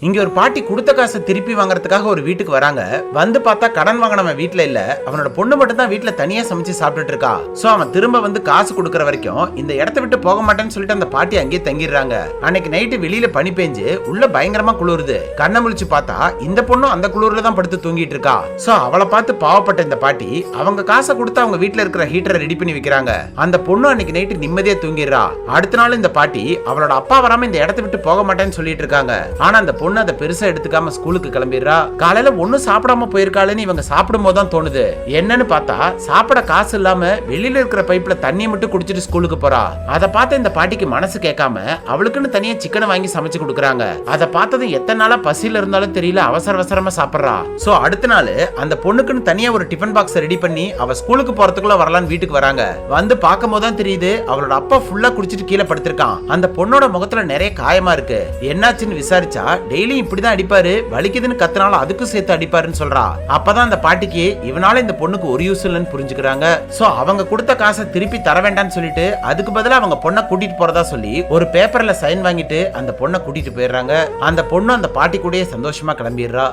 இங்க ஒரு பாட்டி கொடுத்த காசை திருப்பி வாங்குறதுக்காக ஒரு வீட்டுக்கு வராங்க. வந்து பார்த்தா கடன் வாங்கினவன் வீட்டுல இல்ல, அவனோட பொண்ணு மட்டும் தான் வீட்டுல தனியா சமைச்சு சாப்பிட்டுட்டு இருக்கா. சோ அவன் திரும்ப வந்து காசு கொடுக்கற வரைக்கும் இந்த இடத்த விட்டு போக மாட்டேன்னு சொல்லிட்டு அந்த பாட்டி அங்கேயே தங்கிடுறாங்க. அன்னைக்கு நைட்டு வெளியில பனி பெஞ்சு உள்ள பயங்கரமா குளிருது. கண்ணை முழிச்சு பார்த்தா இந்த பொண்ணும் அந்த குளிர்ல தான் படுத்து தூங்கிட்டு இருக்கா. சோ அவளை பார்த்து பாவப்பட்ட இந்த பாட்டி அவங்க காசை கொடுத்து அவங்க வீட்டுல இருக்கிற ஹீட்டரை ரெடி பண்ணி வைக்கிறாங்க. அந்த பொண்ணு அன்னைக்கு நைட்டு நிம்மதியா தூங்கிடுறா. அடுத்த நாள் இந்த பாட்டி அவளோட அப்பா வராம இந்த இடத்த விட்டு போக மாட்டேன்னு சொல்லிட்டு இருக்காங்க. ஆனா அந்த பொண்ணு அதை பெருசா எடுத்துக்காம ஸ்கூலுக்கு கிளம்பிடுறா. காலையில ஒண்ணும் சாப்பிடாம போயிருக்காளுன்னு இவங்க சாப்பிடும் போதுதான் தோணுது, என்னன்னு பார்த்தா சாப்பிட காசு இல்லாம வெளியில இருக்கிற பைப்ல தண்ணி மட்டும் குடிச்சிட்டு ஸ்கூலுக்கு போறா. அதை பார்த்த இந்த பாட்டிக்கு மனசு கேட்காம அவளுக்குன்னு தனியா சிக்கனை வாங்கி சமைச்சு கொடுக்குறாங்க. அதை பார்த்ததும் எத்தனை நாளா பசியில இருந்தாலும் தெரியல அவசர அவசரமா சாப்பிடுறா. சோ அடுத்த நாள் அந்த பொண்ணுக்குன்னு தனியா ஒரு டிஃபன் பாக்ஸ் ரெடி பண்ணி அவ ஸ்கூலுக்கு போறதுக்குள்ள வரலான்னு வீட்டுக்கு வராங்க. வந்து பார்க்கும் போதுதான் தெரியுது அவளோட அப்பா ஃபுல்லா குடிச்சிட்டு கீழே படுத்திருக்கான். அந்த பொண்ணோட முகத்துல நிறைய காயமா இருக்கு. என்னாச்சுன்னு விசாரிச்சா டெய்லி இப்படிதான் அடிப்பாரு, வலிக்குதுன்னு கத்துனாலும் அதுக்கும் சேர்த்து அடிப்பாருன்னு சொல்றா. அப்பதான் அந்த பாட்டிக்கு இவனால இந்த பொண்ணுக்கு ஒரு யூஸ் இல்லைன்னு புரிஞ்சுக்கிறாங்க. சோ அவங்க கொடுத்த காசை திருப்பி தர வேண்டாம்னு சொல்லிட்டு அதுக்கு பதிலா அவங்க பொண்ணை கூட்டிட்டு போறதா சொல்லி ஒரு பேப்பர்ல சைன் வாங்கிட்டு அந்த பொண்ணை கூட்டிட்டு போயிடுறாங்க. அந்த பொண்ணு அந்த பாட்டி கூடயே சந்தோஷமா கிளம்பிடுறா.